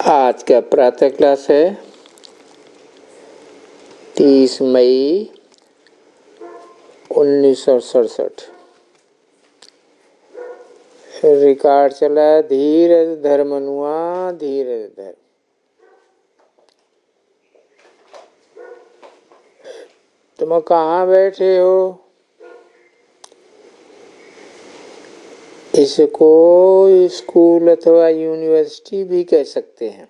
आज का प्रातः क्लास है 30 मई 1967। रिकॉर्ड चला धीरज धर मनुआ धीरज धर। तुम कहाँ बैठे हो? इसको स्कूल अथवा यूनिवर्सिटी भी कह सकते हैं।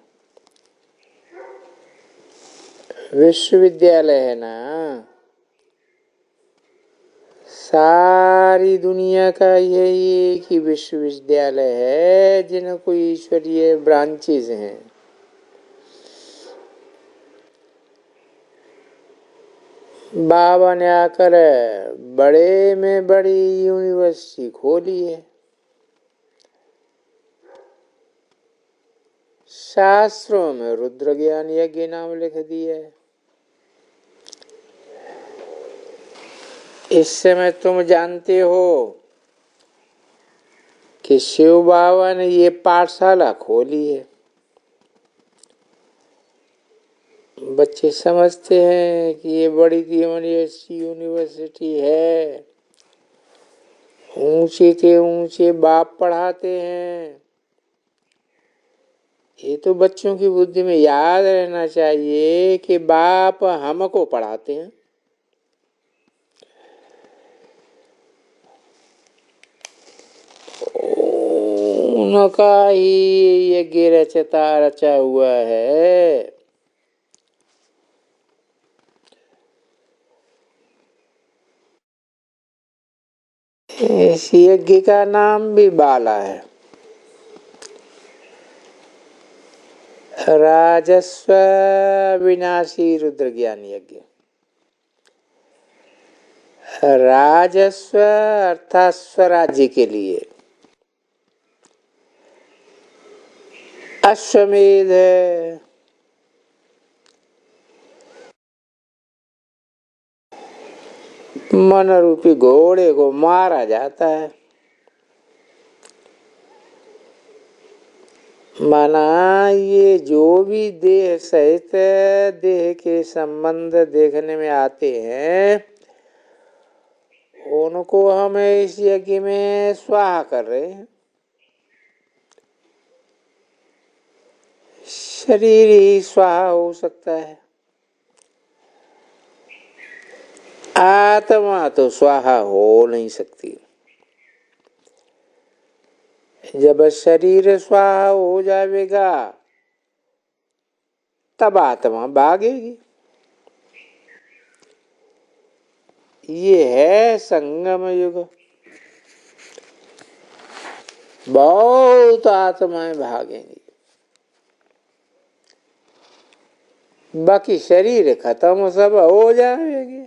विश्वविद्यालय है ना। सारी दुनिया का यही एक ही विश्वविद्यालय है जिन्हें कोई ईश्वरीय ब्रांचेज हैं। बाबा ने आकर बड़े में बड़ी यूनिवर्सिटी खोली है। शास्त्रों में रुद्र ज्ञान यज्ञ नाम लिख दिया है। इस समय तुम जानते हो कि शिव बाबा ने ये पाठशाला खोली है। बच्चे समझते हैं कि ये बड़ी यूनिवर्सिटी है, ऊंचे से ऊंचे बाप पढ़ाते हैं। ये तो बच्चों की बुद्धि में याद रहना चाहिए कि बाप हमको पढ़ाते हैं। उनका ही यज्ञ रचा हुआ है। इस यज्ञ का नाम भी बाला है। राजस्व विनाशी रुद्र ज्ञान यज्ञ। राजस्व अर्थात स्वराज्य के लिए। अश्वमेध मन रूपी घोड़े को मारा जाता है। माना ये जो भी देह सहित देह के संबंध देखने में आते हैं उनको हम इस यज्ञ में स्वाहा कर रहे हैं। शरीर ही स्वाहा हो सकता है, आत्मा तो स्वाहा हो नहीं सकती। जब शरीर स्वाहा हो जाएगा तब आत्मा भागेगी। ये है संगम युग। बहुत आत्माएं भागेंगी, बाकी शरीर खत्म सब हो जाएंगे।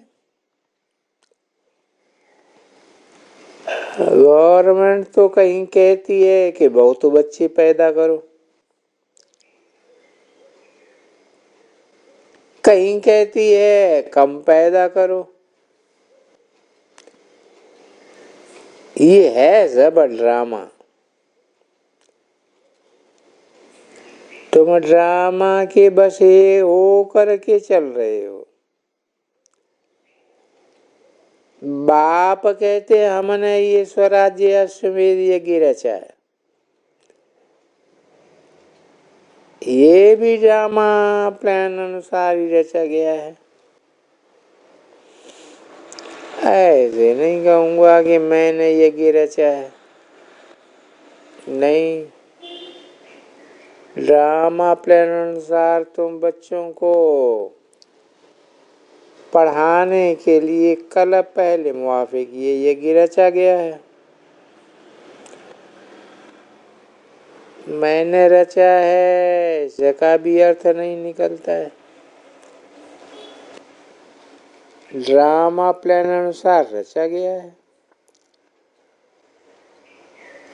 गवर्नमेंट तो कहीं कहती है कि बहुत बच्चे पैदा करो, कहीं कहती है कम पैदा करो। ये है सब ड्रामा। तुम ड्रामा के बसे हो करके चल रहे हो। बाप कहते हमने ये स्वराज्य अश्वमेध यज्ञ रचा है। ये भी ड्रामा प्लान अनुसार ही रचा गया है। ऐसे नहीं कहूंगा कि मैंने यज्ञ रचा है, नहीं। ड्रामा प्लान अनुसार तुम बच्चों को पढ़ाने के लिए कल पहले मुआफिक ये यज्ञ रचा गया है। मैंने रचा है इसका भी अर्थ नहीं निकलता है। ड्रामा प्लान अनुसार रचा गया है।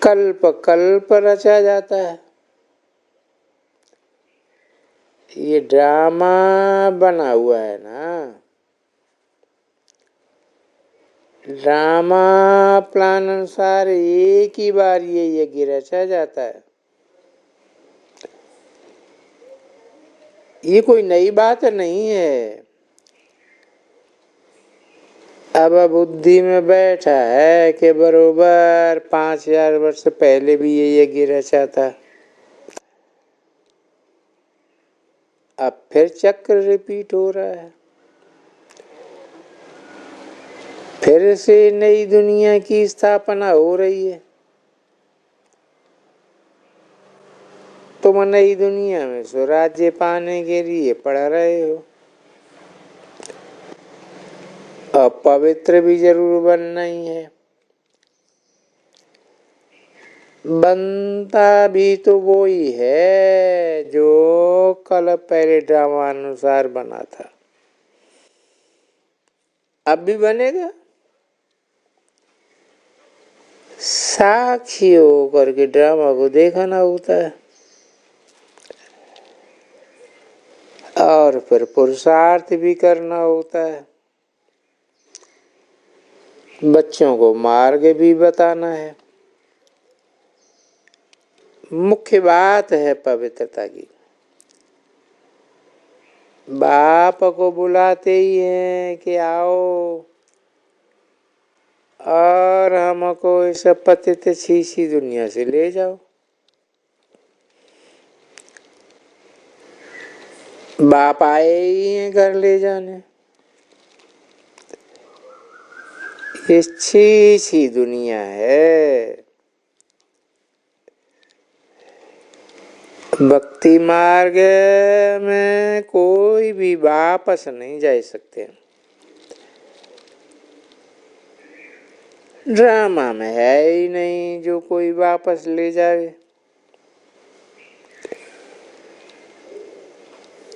कल्प कल्प रचा जाता है। ये ड्रामा बना हुआ है ना। ड्रामा प्लान अनुसार एक ही बार ये यज्ञ रचा जाता है। ये कोई नई बात नहीं है। अब बुद्धि में बैठा है कि बरोबर 5000 वर्ष पहले भी ये यज्ञ रचा था। अब फिर चक्र रिपीट हो रहा है, फिर से नई दुनिया की स्थापना हो रही है। तुम नई दुनिया में स्वराज्य पाने के लिए पढ़ रहे हो, अब पवित्र भी जरूर बनना ही है। बनता भी तो वो ही है जो कल पहले ड्रामा अनुसार बना था, अब भी बनेगा। साक्षी होकर के ड्रामा को देखना होता है और फिर पुरुषार्थ भी करना होता है, बच्चों को मार्ग भी बताना है। मुख्य बात है पवित्रता की। बाप को बुलाते ही हैं कि आओ और हमको इस पतित छीछी दुनिया से ले जाओ। बाप आए ही हैं घर ले जाने। ये छीछी दुनिया है। भक्ति मार्ग में कोई भी वापस नहीं जा सकते। ड्रामा में है ही नहीं जो कोई वापस ले जाए।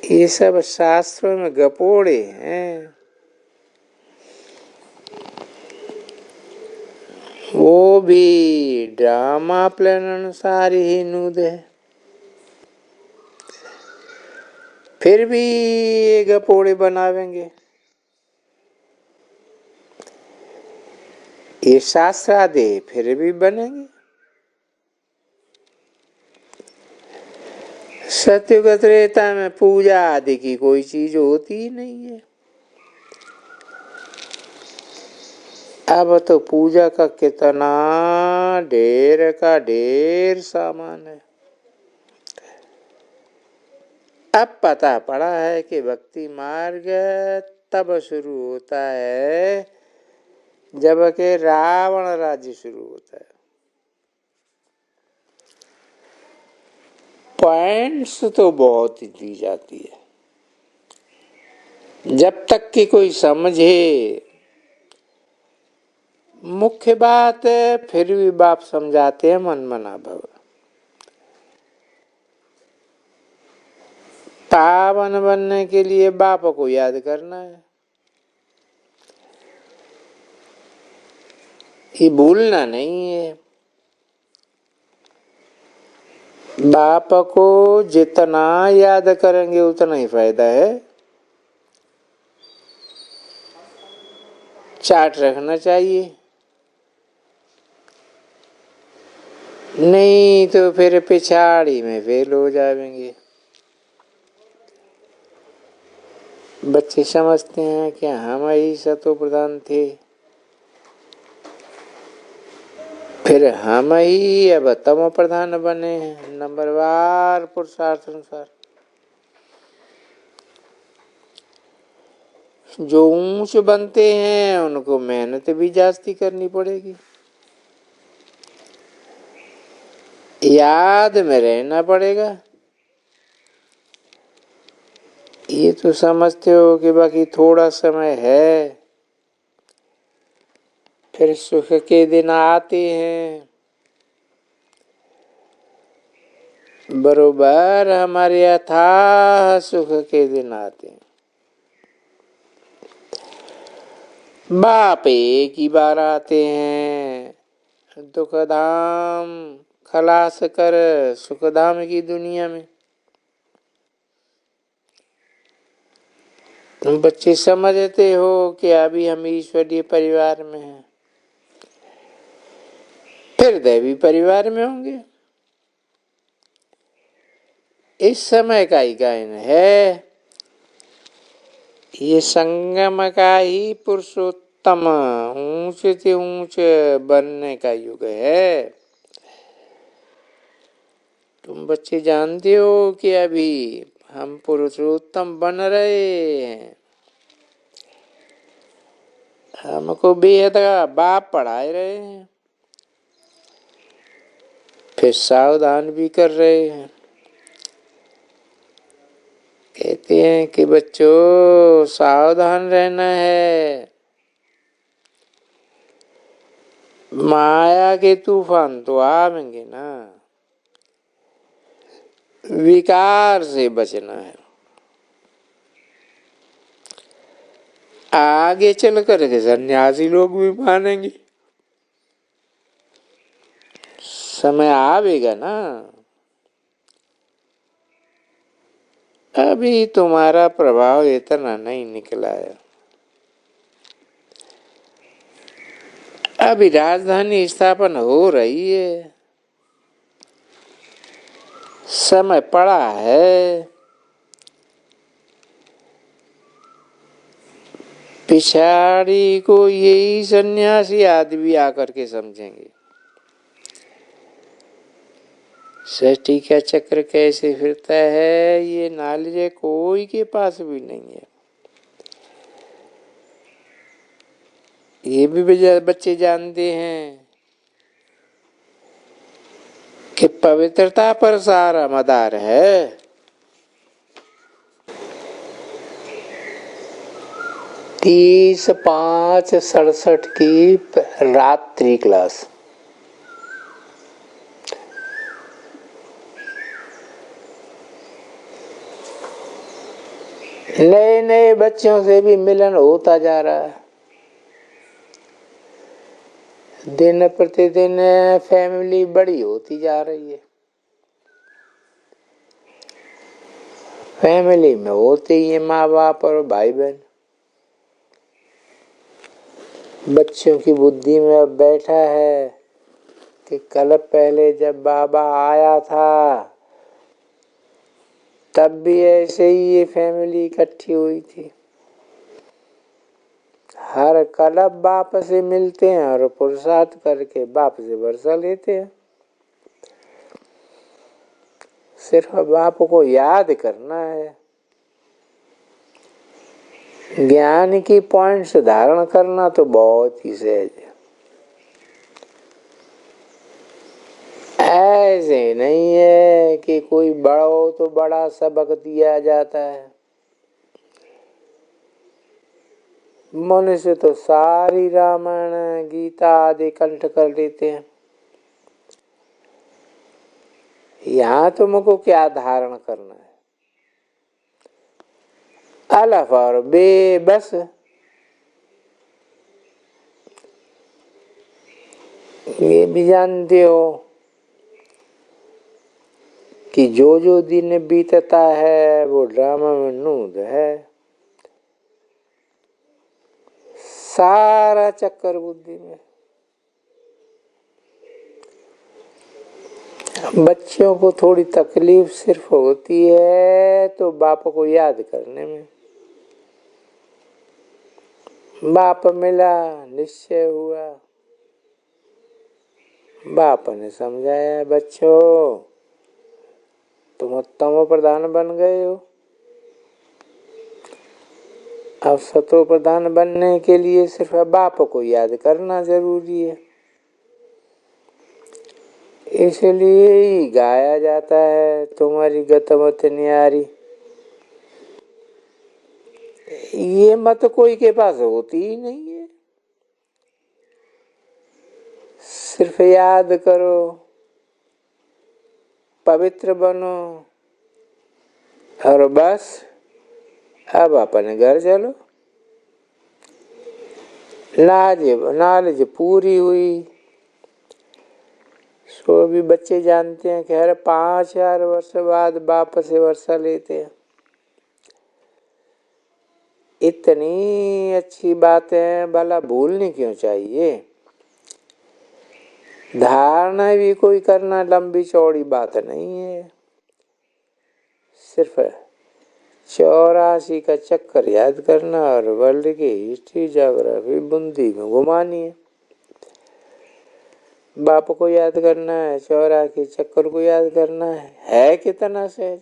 ये सब शास्त्रों में गपोड़े हैं। वो भी ड्रामा प्लान अनुसार ही नूद है। फिर भी ये गपोड़े बनावेंगे। ये शास्त्रादे फिर भी बनेंगे। सत्युग त्रेता में पूजा आदि की कोई चीज होती ही नहीं है। अब तो पूजा का कितना ढेर का ढेर सामान है। अब पता पड़ा है कि भक्ति मार्ग तब शुरू होता है जब के रावण राज्य शुरू होता है। पॉइंट्स तो बहुत ही दी जाती है, जब तक कि कोई समझे। मुख्य बात है फिर भी बाप समझाते हैं मन मना भव। पावन बनने के लिए बाप को याद करना है, ये भूलना नहीं है। बाप को जितना याद करेंगे उतना ही फायदा है। चार्ट रखना चाहिए, नहीं तो फिर पिछाड़ी में फेल हो जाएंगे। बच्चे समझते हैं कि हम ही सतो प्रधान थे, फिर हम ही अब तमो प्रधान बने हैं नंबरवार पुरुषार्थ अनुसार। जो ऊंच बनते हैं उनको मेहनत भी जास्ती करनी पड़ेगी, याद में रहना पड़ेगा। ये तो समझते हो कि बाकी थोड़ा समय है, फिर सुख के दिन आते हैं। बरोबर हमारे अथाह सुख के दिन आते हैं। बाप एक ही बार आते हैं, दुख धाम खलास कर सुख धाम की दुनिया में। तुम बच्चे समझते हो कि अभी हम ईश्वरीय परिवार में हैं, फिर दैवी परिवार में होंगे। इस समय का ही गायन है, ये संगम का ही पुरुषोत्तम ऊंचे से ऊंचे बनने का युग है। तुम बच्चे जानते हो कि अभी हम पुरुषोत्तम बन रहे हैं। हमको बेहद का बाप पढ़ाए रहे हैं, फिर सावधान भी कर रहे हैं। कहते हैं कि बच्चों सावधान रहना है, माया के तूफान तो आएंगे ना, विकार से बचना है। आगे चल कर के सन्यासी लोग भी मानेंगे, समय आवेगा ना। अभी तुम्हारा प्रभाव इतना नहीं निकला है। अभी राजधानी स्थापन हो रही है, समय पड़ा है। पिछाड़ी को यही सन्यासी आदमी आकर के समझेंगे सृष्टि का चक्र कैसे फिरता है, ये नॉलेज कोई के पास भी नहीं है। ये भी बच्चे जानते हैं कि पवित्रता पर सारा मदार है। 30/5/67 की रात्रि क्लास। नए नए बच्चों से भी मिलन होता जा रहा है। दिन प्रतिदिन फैमिली बड़ी होती जा रही है। फैमिली में होते ही माँ बाप और भाई बहन। बच्चों की बुद्धि में अब बैठा है कि कल पहले जब बाबा आया था तब भी ऐसे ही ये फैमिली इकट्ठी हुई थी। हर कल बाप से मिलते हैं और पुरुषार्थ करके बाप से वर्षा लेते हैं। सिर्फ बाप को याद करना है, ज्ञान की पॉइंट्स धारण करना तो बहुत ही सहज है। ऐसे नहीं है कि कोई बड़ा हो तो बड़ा सबक दिया जाता है। मनुष्य तो सारी रामायण गीता आदि कंठ कर लेते हैं। यहाँ तुमको क्या धारण करना है? अलफ और बे बस। ये भी जानते हो कि जो जो दिन बीतता है वो ड्रामा में नूद है। सारा चक्कर बुद्धि में। बच्चों को थोड़ी तकलीफ सिर्फ होती है तो बाप को याद करने में। बाप मिला, निश्चय हुआ, बाप ने समझाया बच्चों तुम उत्तम प्रधान बन गए हो। अब सतो प्रधान बनने के लिए सिर्फ बाप को याद करना जरूरी है। इसलिए ही गाया जाता है तुम्हारी गतमत न्यारी। ये मत कोई के पास होती ही नहीं है। सिर्फ याद करो, पवित्र बनो और बस अब अपने घर चलो। नॉलेज पूरी हुई। सो भी बच्चे जानते हैं कि हर 5-4 वर्ष बाद बाप से वर्षा लेते हैं। इतनी अच्छी बातें भला भूलनी क्यों चाहिए? धारणा भी कोई करना लंबी चौड़ी बात नहीं है। सिर्फ 84 का चक्कर याद करना और वर्ल्ड की हिस्ट्री ज्योग्राफी बूंदी में घुमानी है। बाप को याद करना है, 84 चक्कर को याद करना है कितना सहज।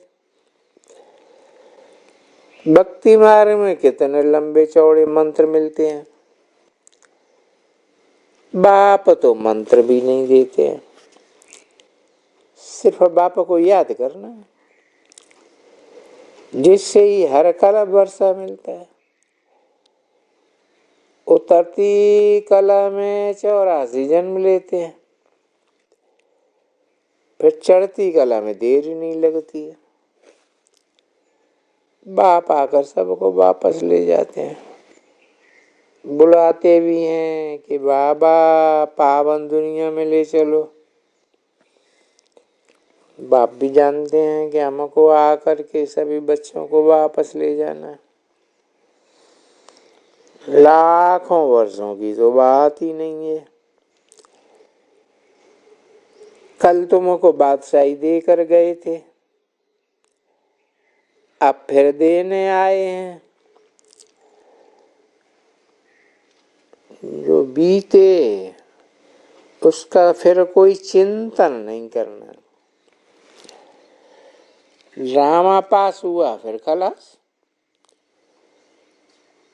भक्ति मार्ग में कितने लंबे चौड़े मंत्र मिलते हैं। बाप तो मंत्र भी नहीं देते हैं, सिर्फ बाप को याद करना है, जिससे ही हर कला वर्षा मिलता है। उतरती कला में 84 जन्म लेते हैं, फिर चढ़ती कला में देर नहीं लगती है। बाप आकर सबको वापस ले जाते हैं, बुलाते भी हैं कि बाबा पावन दुनिया में ले चलो। बाप भी जानते हैं कि हमको आकर के सभी बच्चों को वापस ले जाना है। लाखों वर्षों की तो बात ही नहीं है। कल तुमको बादशाही देकर गए थे, अब फिर देने आए हैं। जो बीते उसका फिर कोई चिंतन नहीं करना। ड्रामा पास हुआ फिर खलास।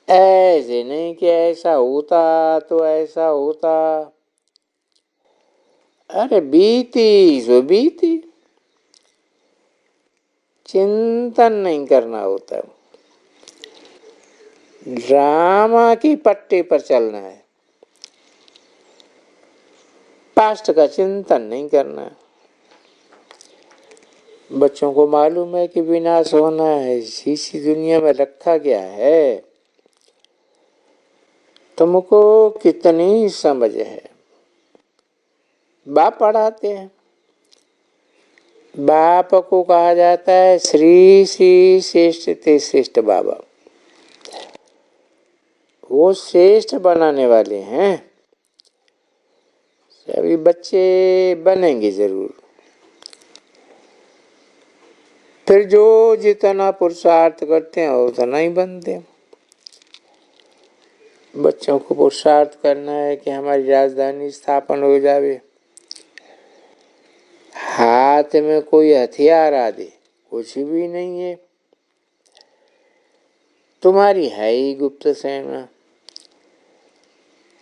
ऐसे नहीं कि ऐसा होता तो ऐसा होता। अरे बीती सो बीती, चिंतन नहीं करना होता। ड्रामा की पट्टी पर चलना है, पास्ट का चिंतन नहीं करना है। बच्चों को मालूम है कि विनाश होना है, इसी दुनिया में रखा गया है। तुमको कितनी समझ है। बाप पढ़ाते हैं। बाप को कहा जाता है श्री श्री श्रेष्ठ ते श्रेष्ठ बाबा। वो श्रेष्ठ बनाने वाले हैं। सभी बच्चे बनेंगे जरूर। फिर जो जितना पुरुषार्थ करते हैं उतना ही बनते हैं। बच्चों को पुरुषार्थ करना है कि हमारी राजधानी स्थापन हो जावे, हाथ में कोई हथियार आ दे, कुछ भी नहीं है। तुम्हारी है ही गुप्त सेना।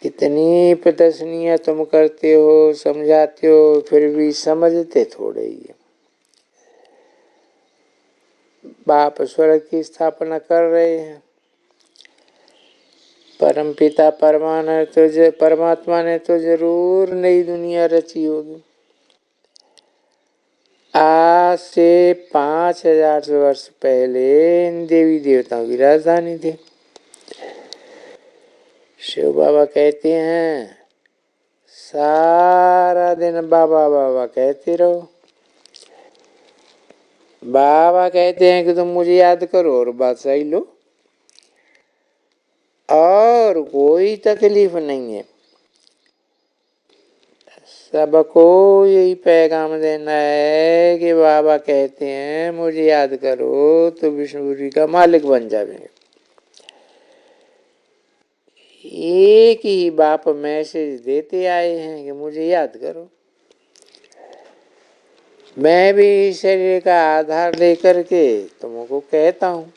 कितनी प्रदर्शनियां तुम करते हो, समझाते हो, फिर भी समझते थोड़े ही है। बाप स्वर्ग की स्थापना कर रहे हैं। परमपिता परमात्मा ने तो जरूर नई दुनिया रची होगी। आज से 5000 वर्ष पहले इन देवी देवताओं की राजधानी थी। शिव बाबा कहते हैं सारा दिन बाबा बाबा कहते रहो। बाबा कहते हैं कि तुम मुझे याद करो और बादशाही लो, और कोई तकलीफ नहीं है। सबको यही पैगाम देना है कि बाबा कहते हैं मुझे याद करो तो विष्णुपुरी का मालिक बन जाएंगे। एक ही बाप मैसेज देते आए हैं कि मुझे याद करो। मैं भी शरीर का आधार लेकर के तुमको कहता हूँ।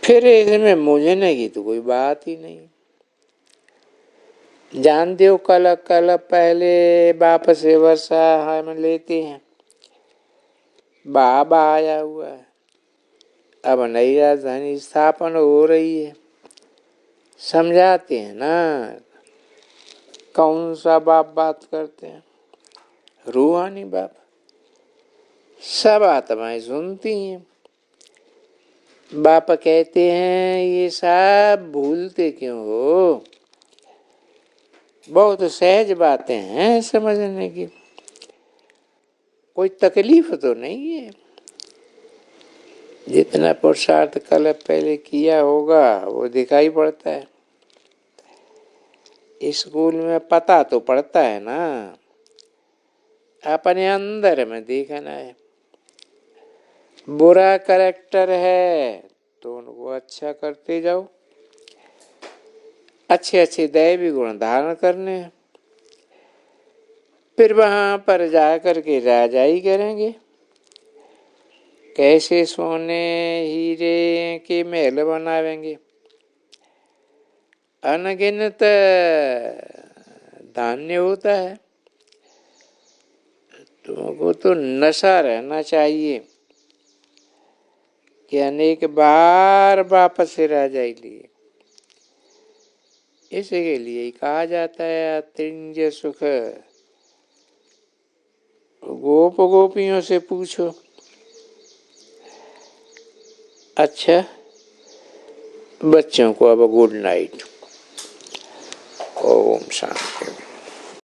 फिर इसमें मुझे नहीं तो कोई बात ही नहीं। जानते हो कल पहले बाप से वर्षा हम लेते हैं। बाबा आया हुआ है, अब नई राजधानी स्थापन हो रही है। समझाते हैं ना। कौन सा बाप बात करते हैं? रूहानी बाप। सब आत्माएं सुनती हैं। बाप कहते हैं ये सब भूलते क्यों हो? बहुत सहज बातें हैं समझने की, कोई तकलीफ तो नहीं है। जितना पुरुषार्थ कल पहले किया होगा वो दिखाई पड़ता है। स्कूल में पता तो पड़ता है ना, अपने अंदर में देखना है। बुरा कैरेक्टर है तो उनको अच्छा करते जाओ, अच्छे अच्छे दैवी गुण धारण करने हैं। फिर वहां पर जाकर के राजाई करेंगे, कैसे सोने हीरे के महल बनावेंगे, अनगिनत धान्य होता है। तुमको तो नशा रहना चाहिए कि अनेक बार वापस से राजाई लिए। इसी के लिए ही कहा जाता है अतिरंज सुख गोप गोपियों से पूछो। अच्छा, बच्चों को अब गुड नाइट। ओम शांति।